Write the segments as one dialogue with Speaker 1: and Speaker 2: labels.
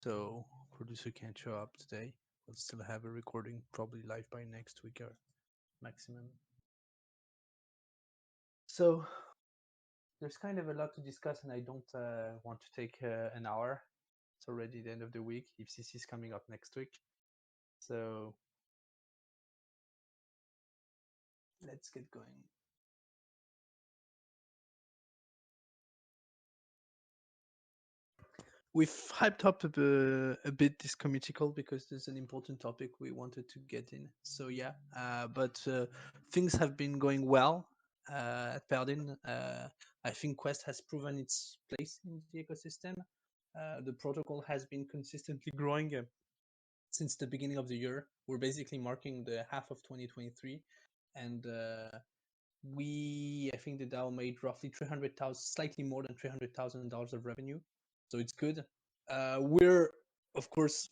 Speaker 1: So producer can't show up today. We'll still have a recording probably live by next week or maximum. So there's kind of a lot to discuss, and I don't want to take an hour. It's already the end of the week. IFCC is coming up next week. So let's get going. We've hyped up a bit this community call because there's an important topic we wanted to get in. So yeah, but things have been going well at Paladin. I think Quest has proven its place in the ecosystem. The protocol has been consistently growing since the beginning of the year. We're basically marking the half of 2023, and I think the DAO made roughly 300,000, slightly more than $300,000 of revenue. So it's good. We're, of course,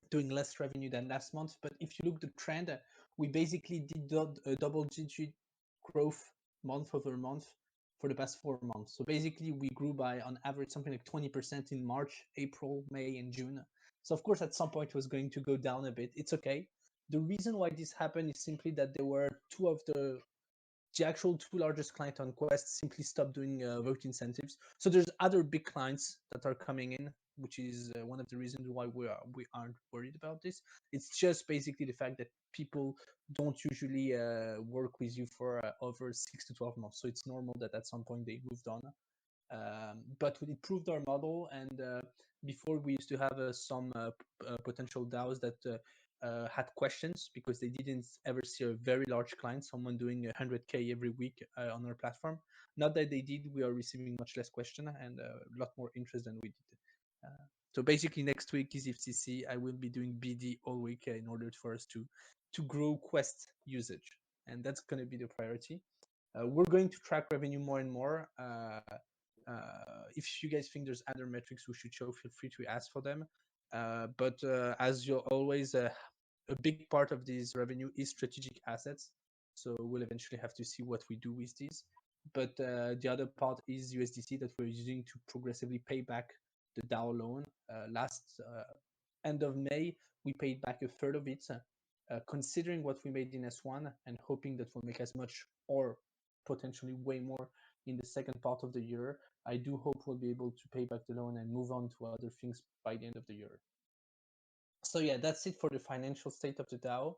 Speaker 1: doing less revenue than last month, but if you look the trend, we basically did a double-digit growth month over month for the past 4 months. So basically, we grew by, on average, something like 20% in March, April, May, and June. So of course, at some point, it was going to go down a bit. It's okay. The reason why this happened is simply that there were two of the actual two largest clients on Quest simply stopped doing vote incentives. So there's other big clients that are coming in, which is one of the reasons why we aren't worried about this. It's just basically the fact that people don't usually work with you for over 6 to 12 months. So it's normal that at some point they moved on. But we improved our model, and before we used to have some potential DAOs that had questions because they didn't ever see a very large client, someone doing 100K every week on our platform. Not that they did, we are receiving much less question and a lot more interest than we did. So basically next week is FCC. I will be doing BD all week in order for us to grow Quest usage, and that's going to be the priority. We're going to track revenue more and more. If you guys think there's other metrics we should show, feel free to ask for them. But as you always, a big part of this revenue is strategic assets. So we'll eventually have to see what we do with these. But the other part is USDC that we're using to progressively pay back the DAO loan. Last end of May, we paid back a third of it. Considering what we made in S1 and hoping that we'll make as much or potentially way more in the second part of the year, I do hope we'll be able to pay back the loan and move on to other things by the end of the year. So yeah, that's it for the financial state of the DAO.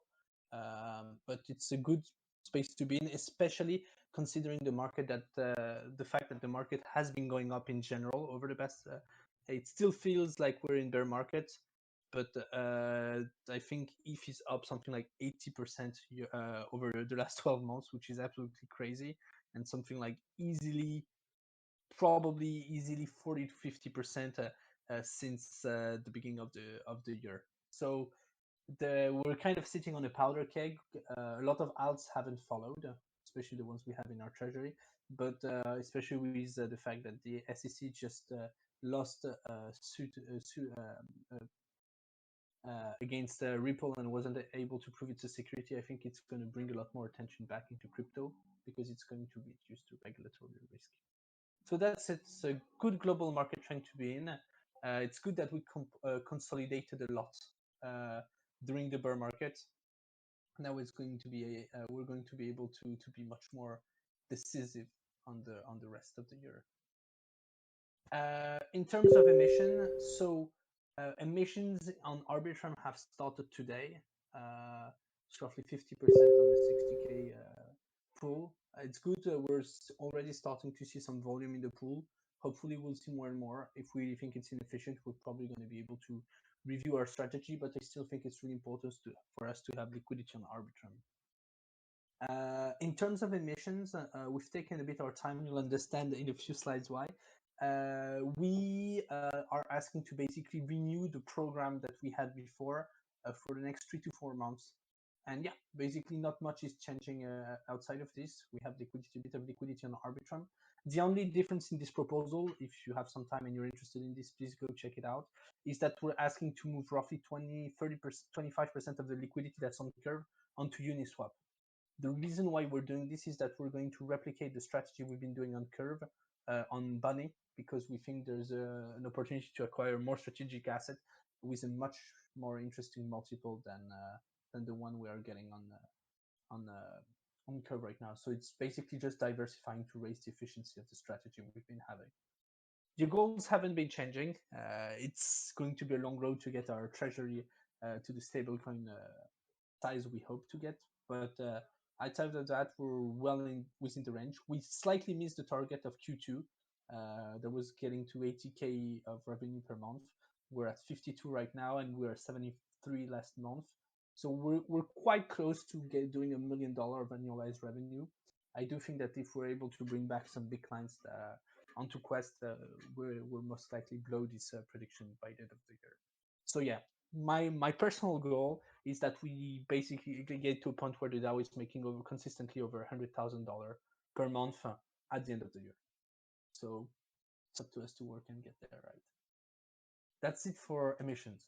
Speaker 1: But it's a good space to be in, especially considering the market that the fact that the market has been going up in general over the past. It still feels like we're in bear market, but I think ETH is up something like 80% over the last 12 months, which is absolutely crazy, and something like probably easily 40 to 50% since the beginning of the year. So we're kind of sitting on a powder keg. A lot of alts haven't followed, especially the ones we have in our treasury, but especially with the fact that the SEC just lost a suit against Ripple and wasn't able to prove it's a security. I think it's going to bring a lot more attention back into crypto because it's going to reduce the regulatory risk. So that's it. It's a good global market trend to be in. It's good that we consolidated a lot during the bear market. Now it's going to be we're going to be able to be much more decisive on the rest of the year. In terms of emission, so emissions on Arbitrum have started today. It's roughly 50% on the 60K pool. It's good. We're already starting to see some volume in the pool. Hopefully, we'll see more and more. If we think it's inefficient, we're probably going to be able to review our strategy. But I still think it's really important for us to have liquidity on Arbitrum. In terms of emissions, we've taken a bit of our time. You'll understand in a few slides why. We are asking to basically renew the program that we had before for the next 3 to 4 months. And yeah, basically not much is changing outside of this. We have liquidity, a bit of liquidity on Arbitrum. The only difference in this proposal, if you have some time and you're interested in this, please go check it out, is that we're asking to move roughly 20, 30%, 25% of the liquidity that's on Curve onto Uniswap. The reason why we're doing this is that we're going to replicate the strategy we've been doing on Curve on Bunny because we think there's an opportunity to acquire more strategic asset with a much more interesting multiple than the one we are getting on Curve right now. So it's basically just diversifying to raise the efficiency of the strategy we've been having. The goals haven't been changing. It's going to be a long road to get our treasury to the stablecoin size we hope to get. But outside of that, we're within the range. We slightly missed the target of Q2. That was getting to 80K of revenue per month. We're at 52 right now, and we're 73 last month. So we're quite close to doing $1 million of annualized revenue. I do think that if we're able to bring back some big clients onto Quest, we'll most likely blow this prediction by the end of the year. So yeah, my personal goal is that we basically get to a point where the DAO is making consistently over $100,000 per month at the end of the year. So it's up to us to work and get there, right? That's it for emissions.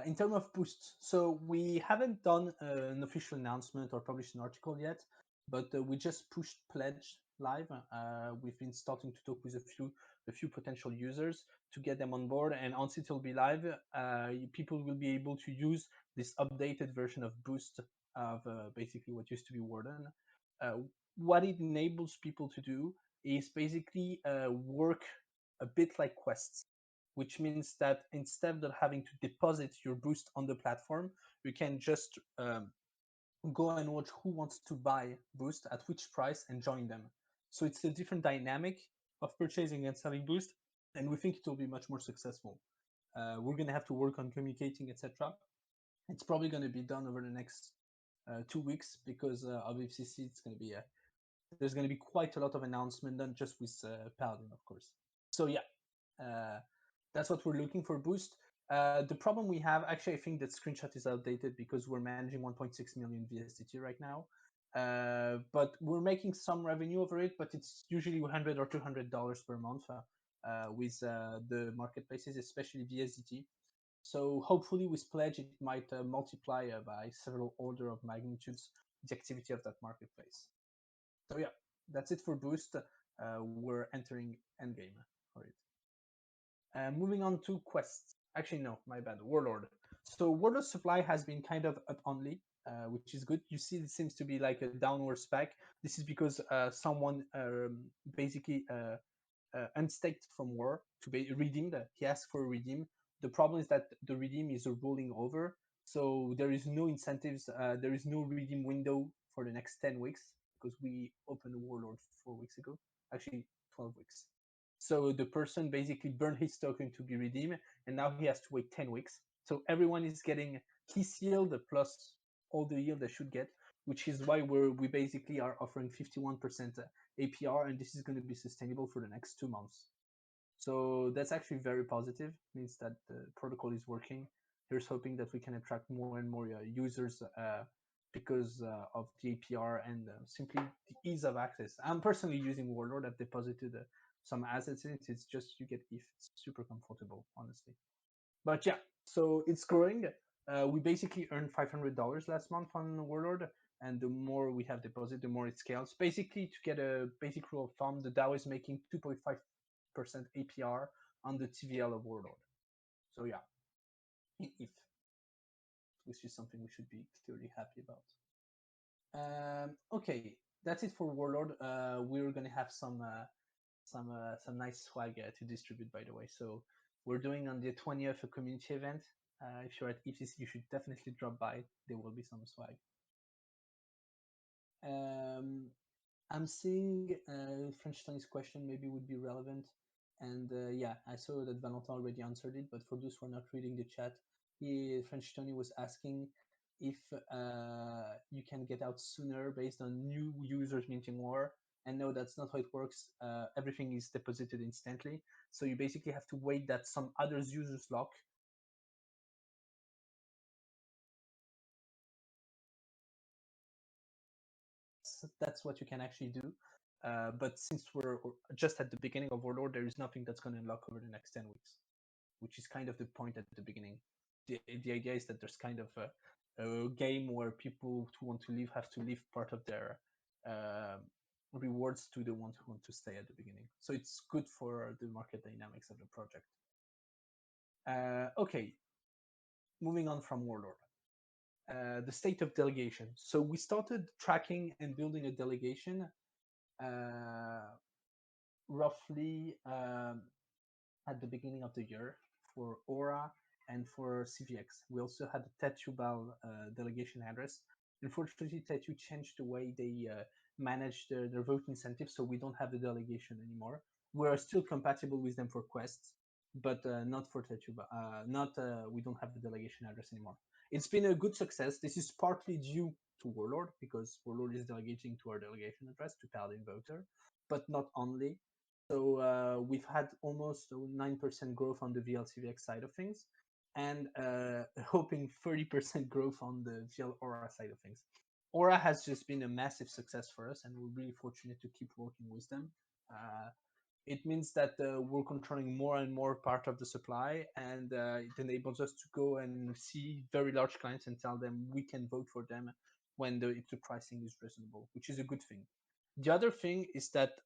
Speaker 1: In terms of boosts, so we haven't done an official announcement or published an article yet, but we just pushed Pledge live. We've been starting to talk with a few potential users to get them on board, and once it will be live, people will be able to use this updated version of Boost of basically what used to be Warden. What it enables people to do is basically work a bit like quests, which means that instead of having to deposit your boost on the platform, you can just go and watch who wants to buy boost at which price and join them. So it's a different dynamic of purchasing and selling boost, and we think it will be much more successful. We're going to have to work on communicating, etc. It's probably going to be done over the next 2 weeks because of FCC. It's going to be there's going to be quite a lot of announcement done just with Paladin, of course. So yeah, that's what we're looking for boost. The problem we have, actually, I think that screenshot is outdated because we're managing 1.6 million VSDT right now. But we're making some revenue over it, but it's usually $100 or $200 per month with the marketplaces, especially VSDT. So hopefully with Pledge, it might multiply by several order of magnitudes the activity of that marketplace. So yeah, that's it for Boost. We're entering Endgame for it. Moving on to quests. Actually, no, my bad. Warlord. So Warlord supply has been kind of up only, which is good. You see, it seems to be like a downward spike. This is because someone basically unstaked from war to be redeemed. He asked for a redeem. The problem is that the redeem is rolling over, so there is no incentives. There is no redeem window for the next 10 weeks because we opened the Warlord 4 weeks ago. Actually, 12 weeks. So the person basically burned his token to be redeemed, and now he has to wait 10 weeks. So everyone is getting his yield plus all the yield they should get, which is why we basically are offering 51% APR, and this is going to be sustainable for the next 2 months. So that's actually very positive. Means that the protocol is working. Here's hoping that we can attract more and more users because of the APR and simply the ease of access. I'm personally using Warlord. I've deposited some assets in it. It's just you get ETH. It's super comfortable, honestly. But yeah, so it's growing. We basically earned $500 last month on Warlord, and the more we have deposited, the more it scales. Basically, to get a basic rule of thumb, the DAO is making 2.5% APR on the TVL of Warlord. So yeah, in ETH, which is something we should be clearly happy about. Okay, that's it for Warlord. We're gonna have some nice swag to distribute, by the way. So we're doing on the 20th a community event. If you're at ETC, you should definitely drop by. There will be some swag. I'm seeing French Tony's question maybe would be relevant. And yeah, I saw that Valentin already answered it, but for those who are not reading the chat, French Tony was asking if you can get out sooner based on new users minting more. And no, that's not how it works. Everything is deposited instantly. So you basically have to wait that some others users lock. That's what you can actually do. But since we're just at the beginning of Warlord, there is nothing that's going to unlock over the next 10 weeks, which is kind of the point at the beginning. The idea is that there's kind of a game where people who want to leave have to leave part of their rewards to the ones who want to stay at the beginning. So it's good for the market dynamics of the project. Okay, moving on from Warlord. The state of delegation. So we started tracking and building a delegation roughly at the beginning of the year for Aura and for CVX. We also had a Tetubal delegation address. Unfortunately, Tetu changed the way they manage their vote incentives, so we don't have the delegation anymore. We are still compatible with them for quests, but not for Tetuba. We don't have the delegation address anymore. It's been a good success. This is partly due to Warlord, because Warlord is delegating to our delegation address, to Paladin Voter, but not only. So we've had almost 9% growth on the VLCVX side of things, and hoping 30% growth on the VL Aura side of things. Aura has just been a massive success for us, and we're really fortunate to keep working with them. It means that we're controlling more and more part of the supply, and it enables us to go and see very large clients and tell them we can vote for them when if the pricing is reasonable, which is a good thing. The other thing is that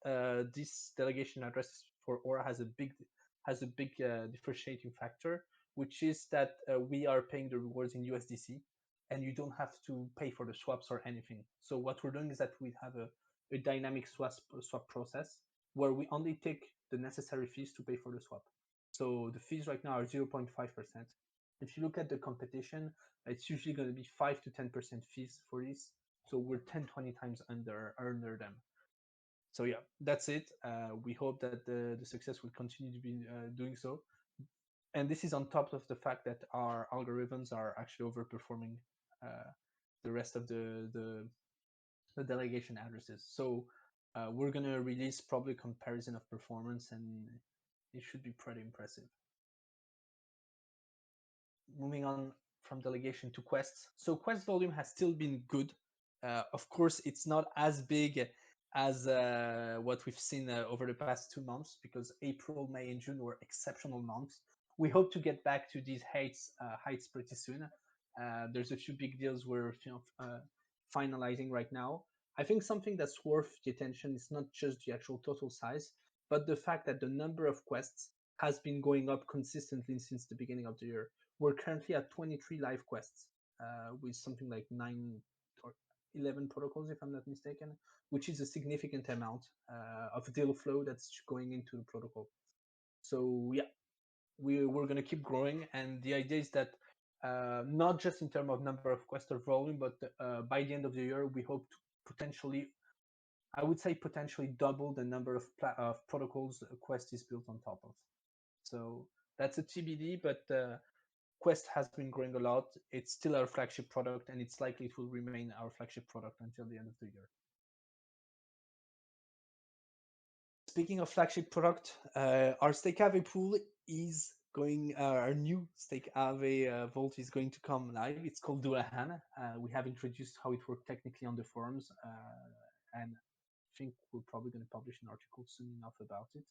Speaker 1: this delegation address for Aura has a big differentiating factor, which is that we are paying the rewards in USDC, and you don't have to pay for the swaps or anything. So what we're doing is that we have a dynamic swap process where we only take the necessary fees to pay for the swap. So the fees right now are 0.5%. If you look at the competition, it's usually going to be 5 to 10% fees for this. So we're 10, 20 times under them. So yeah, that's it. We hope that the success will continue to be doing so. And this is on top of the fact that our algorithms are actually overperforming the rest of the delegation addresses. So we're going to release probably a comparison of performance, and it should be pretty impressive. Moving on from delegation to quests. So quest volume has still been good. Of course, it's not as big as what we've seen over the past 2 months, because April, May, and June were exceptional months. We hope to get back to these heights pretty soon. There's a few big deals we're finalizing right now. I think something that's worth the attention is not just the actual total size, but the fact that the number of quests has been going up consistently since the beginning of the year. We're currently at 23 live quests with something like 9 or 11 protocols, if I'm not mistaken, which is a significant amount of deal flow that's going into the protocol. So yeah, we're going to keep growing, and the idea is that not just in terms of number of quests or volume, but by the end of the year, we hope to potentially double the number of protocols a quest is built on top of. So that's a TBD, but Quest has been growing a lot. It's still our flagship product, and it's likely it will remain our flagship product until the end of the year. Speaking of flagship product, our Stake Ave pool is going, our new Stake Ave vault is going to come live. It's called Dullahan. We have introduced how it worked technically on the forums, and I think we're probably going to publish an article soon enough about it.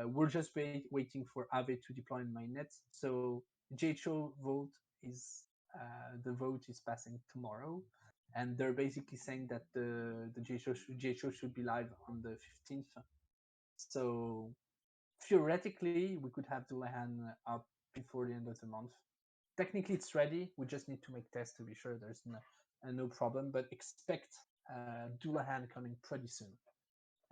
Speaker 1: We're just waiting for Aave to deploy in mainnet. So JHO vote is the vote is passing tomorrow, and they're basically saying that the JHO should be live on the 15th. So theoretically, we could have Dullahan up before the end of the month. Technically, it's ready. We just need to make tests to be sure there's no problem. But expect Dullahan coming pretty soon.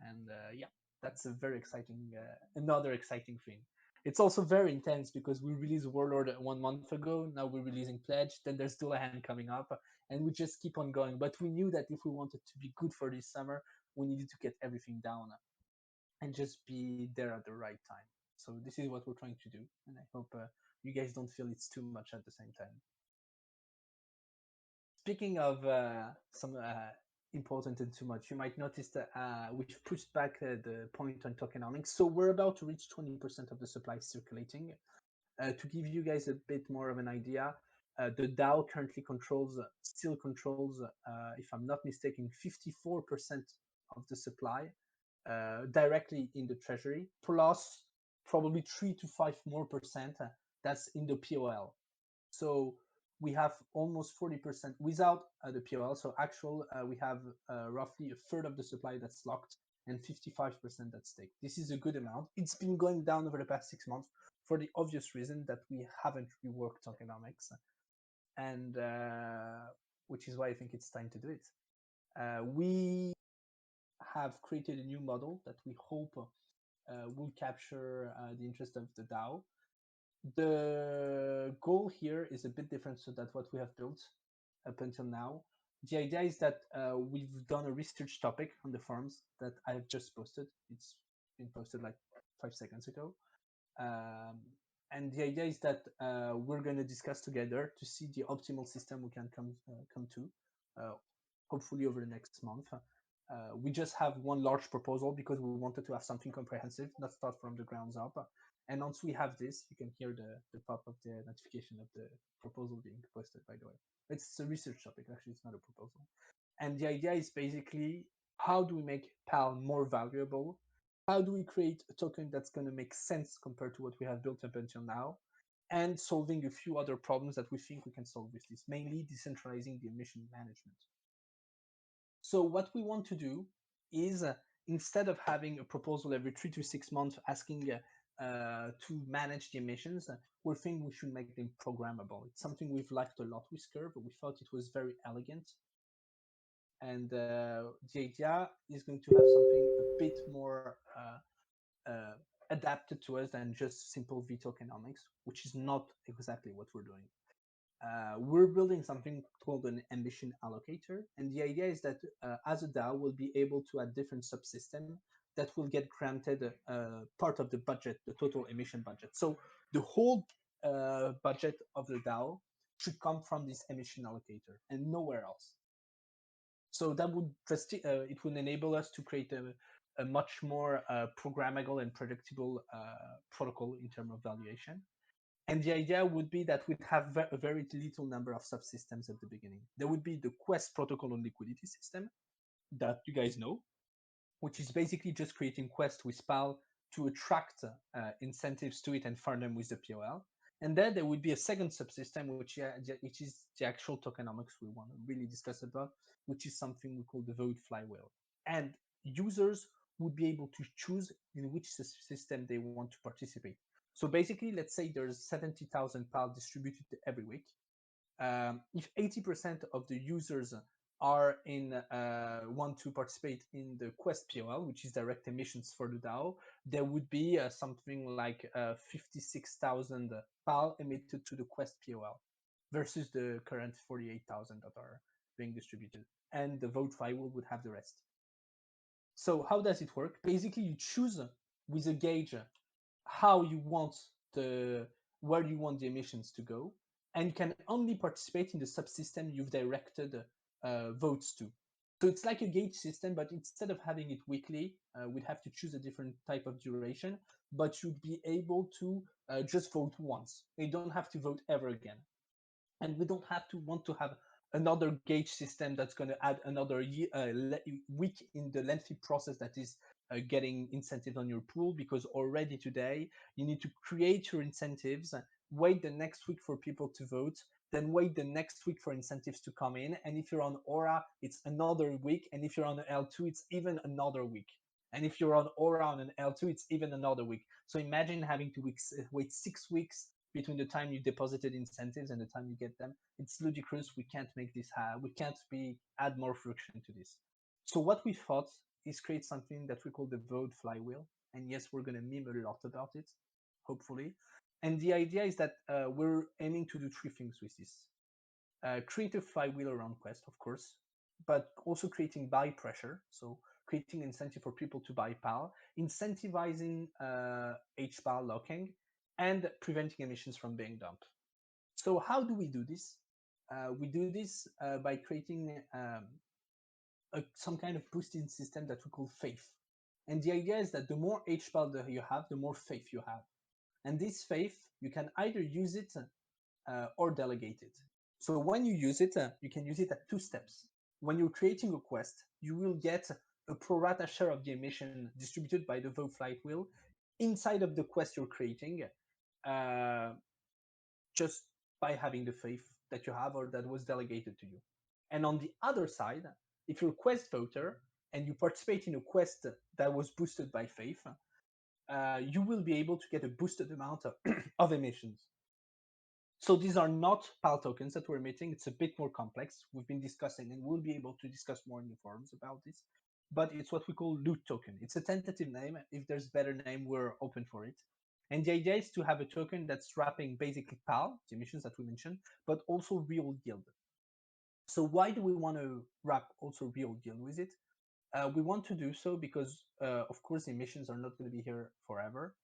Speaker 1: And yeah, that's a very exciting, another exciting thing. It's also very intense because we released Warlord 1 month ago. Now we're releasing Pledge. Then there's Dullahan coming up, and we just keep on going. But we knew that if we wanted to be good for this summer, we needed to get everything down and just be there at the right time. So this is what we're trying to do, and I hope you guys don't feel it's too much at the same time. Speaking of some important and too much, you might notice that we've pushed back the point on tokenomics. So we're about to reach 20% of the supply circulating. To give you guys a bit more of an idea, the DAO currently still controls, if I'm not mistaken, 54% of the supply directly in the treasury, plus probably 3 to 5 more percent that's in the POL. So we have almost 40% without the POL. So actual, we have roughly a third of the supply that's locked and 55% that's staked. This is a good amount. It's been going down over the past 6 months for the obvious reason that we haven't reworked tokenomics, and which is why I think it's time to do it. We have created a new model that we hope will capture the interest of the DAO. The goal here is a bit different so that what we have built up until now. The idea is that we've done a research topic on the forums that I have just posted. It's been posted like 5 seconds ago. And the idea is that we're going to discuss together to see the optimal system we can come to, hopefully over the next month. We just have one large proposal because we wanted to have something comprehensive, not start from the grounds up. And once we have this, you can hear the pop of the notification of the proposal being posted, by the way. It's a research topic, actually, it's not a proposal. And the idea is basically, how do we make PAL more valuable? How do we create a token that's going to make sense compared to what we have built up until now? And solving a few other problems that we think we can solve with this, mainly decentralizing the emission management. So what we want to do is, instead of having a proposal every 3 to 6 months asking to manage the emissions, we think we should make them programmable. It's something we've liked a lot with Curve, but we thought it was very elegant. And the idea is going to have something a bit more adapted to us than just simple V tokenomics, which is not exactly what we're doing. We're building something called an emission allocator, and the idea is that as a DAO, we'll be able to add different subsystems that will get granted part of the budget, the total emission budget. So the whole budget of the DAO should come from this emission allocator and nowhere else. So that would it would enable us to create a much more programmable and predictable protocol in terms of valuation. And the idea would be that we'd have a very little number of subsystems at the beginning. There would be the Quest protocol on liquidity system that you guys know, which is basically just creating Quest with PAL to attract incentives to it and fund them with the POL. And then there would be a second subsystem, which is the actual tokenomics we want to really discuss about, which is something we call the vote flywheel. And users would be able to choose in which system they want to participate. So basically, let's say there's 70,000 PAL distributed every week. If 80% of the users are want to participate in the Quest POL, which is direct emissions for the DAO, there would be something like 56,000 PAL emitted to the Quest POL versus the current 48,000 that are being distributed. And the vote flywheel would have the rest. So how does it work? Basically, you choose with a gauge how you want where you want the emissions to go, and you can only participate in the subsystem you've directed votes to. So it's like a gauge system, but instead of having it weekly, we'd have to choose a different type of duration, but you'd be able to just vote once. You don't have to vote ever again. And we don't have to want to have another gauge system that's going to add another week in the lengthy process that is getting incentive on your pool, because already today you need to create your incentives, wait the next week for people to vote, then wait the next week for incentives to come in. And if you're on Aura, it's another week. And if you're on L2, it's even another week. And if you're on Aura on an L2, it's even another week. So imagine having to wait 6 weeks between the time you deposited incentives and the time you get them. It's ludicrous. We can't make this we can't add more friction to this. So what we thought is create something that we call the vote flywheel. And yes, we're going to meme a lot about it, hopefully. And the idea is that we're aiming to do 3 things with this. Create a flywheel around Quest, of course, but also creating buy pressure. So creating incentive for people to buy PAL, incentivizing HPAL locking, and preventing emissions from being dumped. So how do we do this? We do this by creating some kind of boosting system that we call faith. And the idea is that the more HPAL that you have, the more faith you have. And this faith, you can either use it or delegate it. So when you use it, you can use it at 2 steps. When you're creating a quest, you will get a pro rata share of the emission distributed by the vote flywheel inside of the quest you're creating, just by having the faith that you have or that was delegated to you. And on the other side, if you're a quest voter and you participate in a quest that was boosted by faith, you will be able to get a boosted amount of emissions. So these are not PAL tokens that we're emitting. It's a bit more complex. We've been discussing, and we'll be able to discuss more in the forums about this. But it's what we call loot token. It's a tentative name. If there's a better name, we're open for it. And the idea is to have a token that's wrapping basically PAL, the emissions that we mentioned, but also real yield. So why do we want to wrap also real yield with it? We want to do so because, of course, the emissions are not going to be here forever,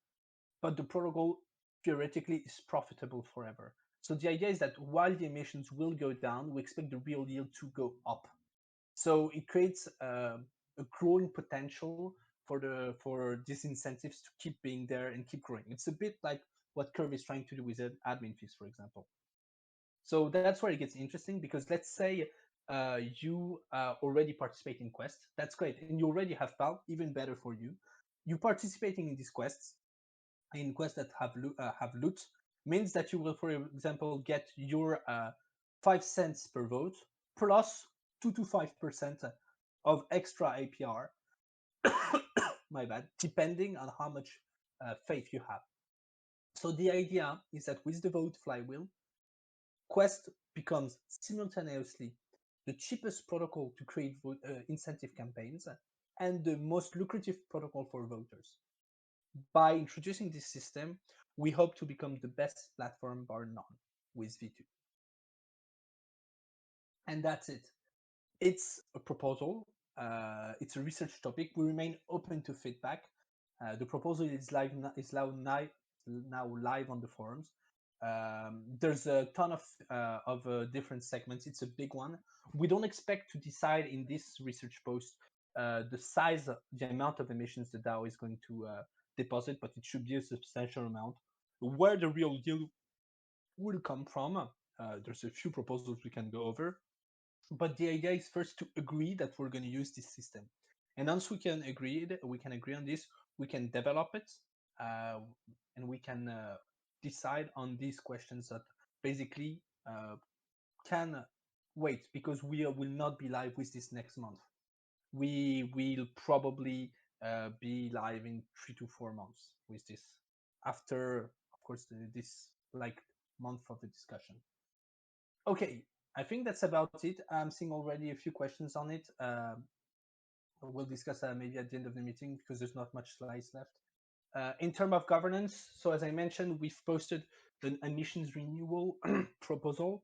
Speaker 1: but the protocol theoretically is profitable forever. So the idea is that while the emissions will go down, we expect the real yield to go up. So it creates a growing potential for these incentives to keep being there and keep growing. It's a bit like what Curve is trying to do with admin fees, for example. So that's where it gets interesting, because let's say you already participate in quests. That's great, and you already have PAL, even better for you. You participating in these quests, in quests that have loot, means that you will, for example, get your 5 cents per vote plus 2 to 5% of extra APR. My bad, depending on how much faith you have. So the idea is that with the vote flywheel, Quest becomes simultaneously the cheapest protocol to create incentive campaigns and the most lucrative protocol for voters. By introducing this system, we hope to become the best platform bar none with V2. And that's it. It's a proposal. It's a research topic. We remain open to feedback. The proposal is now live on the forums. There's a ton of different segments. It's a big one. We don't expect to decide in this research post the size, the amount of emissions the DAO is going to deposit, but it should be a substantial amount. Where the real yield will come from, there's a few proposals we can go over. But the idea is first to agree that we're going to use this system, and once we can agree on this, we can develop it, and we can decide on these questions that basically can wait, because we will not be live with this next month. We will probably be live in 3 to 4 months with this, after, of course, this like month of the discussion. Okay, I think that's about it. I'm seeing already a few questions on it. We'll discuss maybe at the end of the meeting, because there's not much slides left. In terms of governance, so as I mentioned, we've posted an emissions renewal proposal.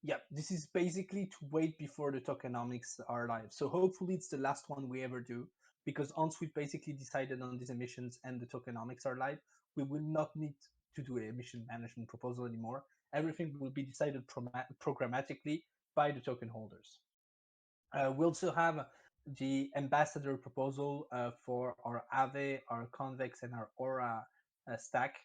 Speaker 1: Yeah, this is basically to wait before the tokenomics are live. So hopefully it's the last one we ever do, because once we've basically decided on these emissions and the tokenomics are live, we will not need to do an emission management proposal anymore. Everything will be decided programmatically by the token holders. We also have the ambassador proposal for our Aave, our Convex, and our Aura stack.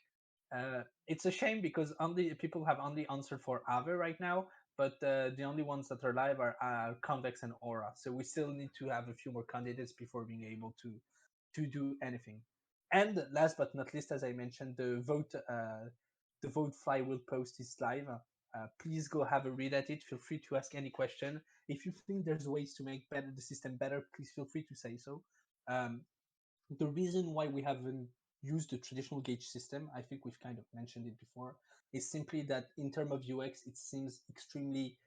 Speaker 1: It's a shame, because people have only answered for Aave right now, but the only ones that are live are Convex and Aura. So we still need to have a few more candidates before being able to do anything. And last but not least, as I mentioned, the vote flywheel post is live. Please go have a read at it. Feel free to ask any question. If you think there's ways to make the system better, please feel free to say so. The reason why we haven't used the traditional gauge system, I think we've kind of mentioned it before, is simply that in terms of UX, it seems extremely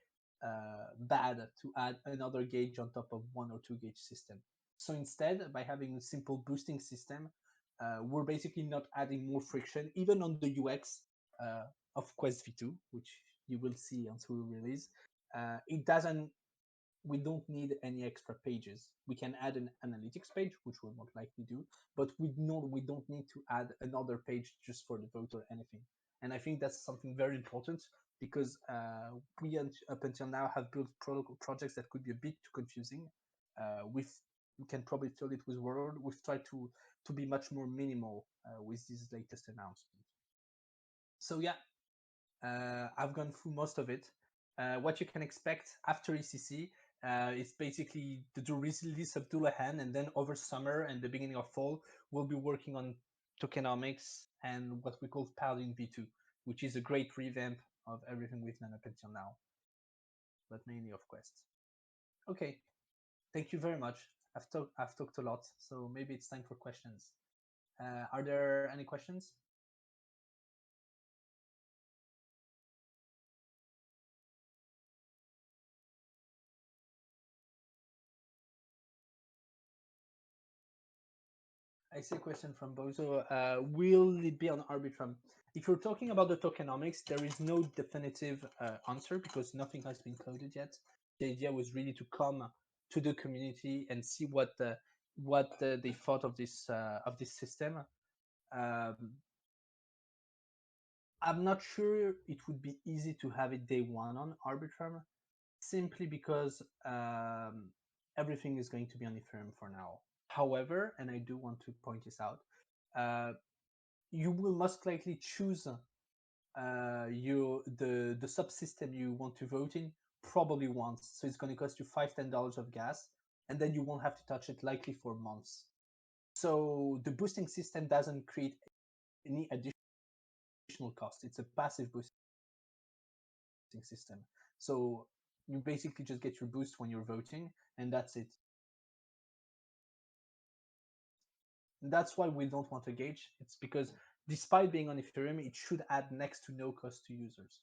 Speaker 1: bad to add another gauge on top of 1 or 2 gauge system. So instead, by having a simple boosting system, we're basically not adding more friction, even on the UX of Quest V2, which you will see once we release. We don't need any extra pages. We can add an analytics page, which we'll most likely do, but we don't need to add another page just for the vote or anything. And I think that's something very important, because we up until now have built projects that could be a bit too confusing. We can probably fill it with Word. We've tried to be much more minimal with this latest announcement. So yeah, I've gone through most of it. What you can expect after ECC is basically the release of Dullahan, and then over summer and the beginning of fall, we'll be working on tokenomics and what we call Paladin V2, which is a great revamp of everything we've done up until now, but mainly of quests. Okay, thank you very much. I've talked a lot, so maybe it's time for questions. Are there any questions? I see a question from Bozo. Will it be on Arbitrum? If you're talking about the tokenomics, there is no definitive answer because nothing has been coded yet. The idea was really to come to the community and see what they thought of this system. Um, I'm not sure it would be easy to have it day one on Arbitrum, simply because everything is going to be on Ethereum for now. However, and I do want to point this out, uh, you will most likely choose the subsystem you want to vote in probably once. So it's going to cost you $5-10 of gas, and then you won't have to touch it likely for months. So the boosting system doesn't create any additional cost. It's a passive boosting system. So you basically just get your boost when you're voting, and that's it. And that's why we don't want a gauge. It's because despite being on Ethereum, it should add next to no cost to users.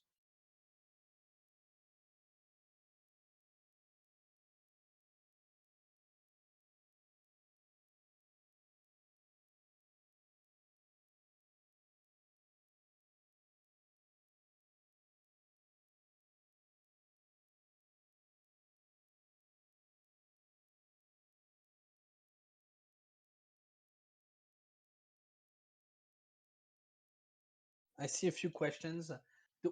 Speaker 1: I see a few questions.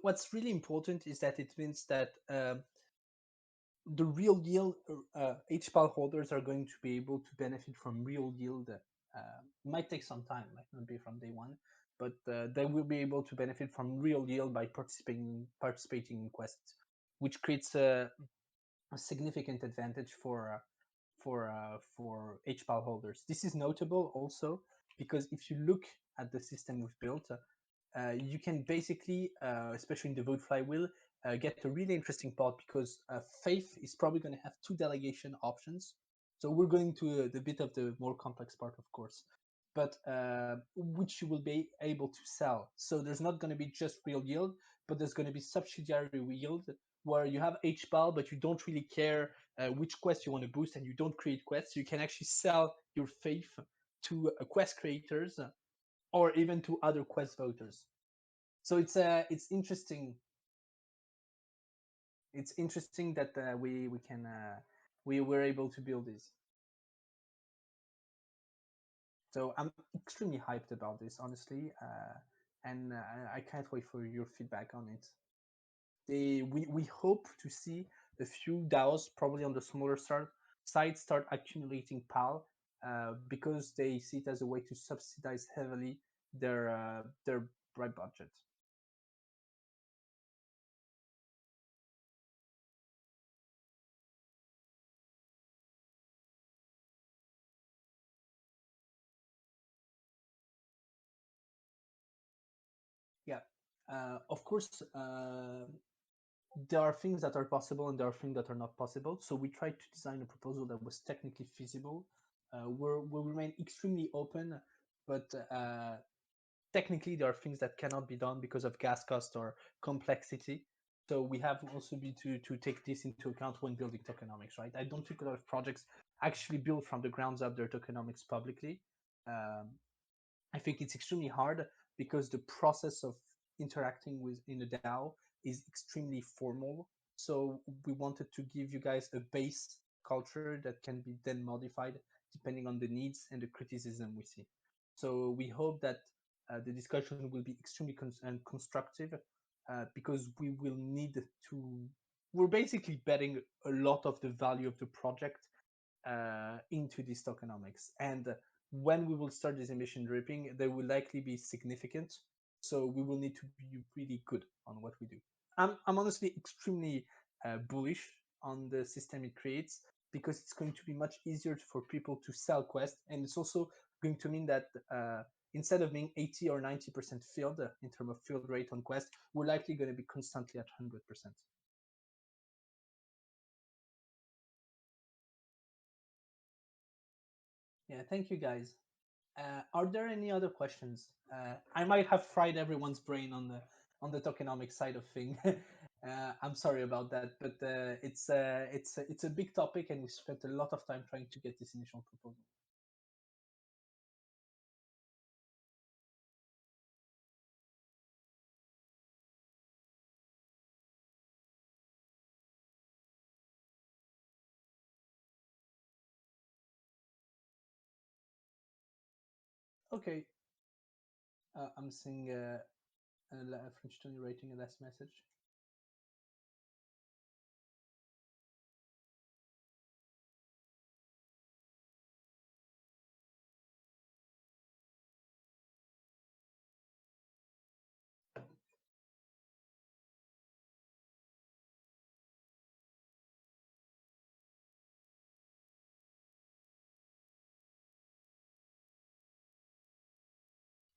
Speaker 1: What's really important is that it means that the real yield HPAL holders are going to be able to benefit from real yield. Might take some time, might not be from day one, but they will be able to benefit from real yield by participating in quests, which creates a significant advantage for HPAL holders. This is notable also because if you look at the system we've built, you can basically, especially in the vote flywheel, get a really interesting part because Faith is probably going to have two delegation options. So we're going to the bit of the more complex part, of course, but which you will be able to sell. So there's not going to be just real yield, but there's going to be subsidiary yield where you have HBAL, but you don't really care which quest you want to boost and you don't create quests. You can actually sell your Faith to quest creators or even to other quest voters. So it's interesting. It's interesting that we were able to build this. So I'm extremely hyped about this, honestly, and I can't wait for your feedback on it. We hope to see a few DAOs, probably on the smaller side, start accumulating PAL because they see it as a way to subsidize heavily their bright budget. Yeah, of course, there are things that are possible and there are things that are not possible. So we tried to design a proposal that was technically feasible. We'll remain extremely open, but technically there are things that cannot be done because of gas cost or complexity. So we have also be to take this into account when building tokenomics, right? I don't think a lot of projects actually build from the grounds up their tokenomics publicly. Um, I think it's extremely hard because the process of interacting with in a DAO is extremely formal. So we wanted to give you guys a base culture that can be then modified depending on the needs and the criticism we see. So we hope that the discussion will be extremely and constructive because we will need to. We're basically betting a lot of the value of the project into these tokenomics. And when we will start this emission dripping, they will likely be significant. So we will need to be really good on what we do. I'm honestly extremely bullish on the system it creates because it's going to be much easier for people to sell quests. And it's also going to mean that instead of being 80 or 90% filled in terms of fill rate on Quest, we're likely going to be constantly at 100%. Yeah, thank you guys. Are there any other questions? I might have fried everyone's brain on the tokenomics side of thing. I'm sorry about that, but it's a big topic, and we spent a lot of time trying to get this initial proposal. Okay, I'm seeing French Tony writing a last message.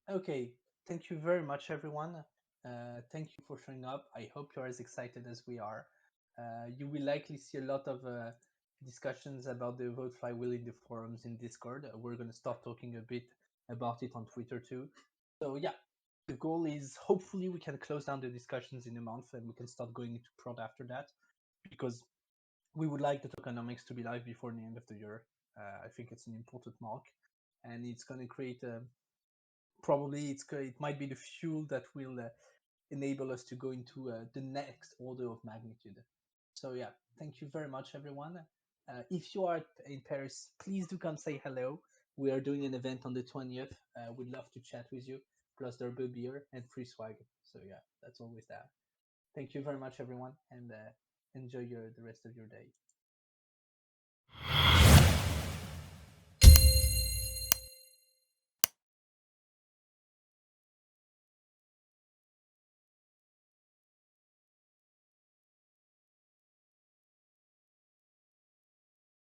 Speaker 1: Okay, thank you very much, everyone. Thank you for showing up. I hope you're as excited as we are. You will likely see a lot of discussions about the vote flywheel in the forums in Discord. We're going to start talking a bit about it on Twitter too. So yeah, the goal is hopefully we can close down the discussions in a month and we can start going into prod after that, because we would like the tokenomics to be live before the end of the year. I think it's an important mark, and it's going to create a probably it might be the fuel that will enable us to go into the next order of magnitude. So yeah, thank you very much, everyone. If you are in Paris, please do come say hello. We are doing an event on the 20th. We'd love to chat with you. Plus, there'll be beer and free swag. So yeah, that's always that. Thank you very much, everyone, and enjoy the rest of your day.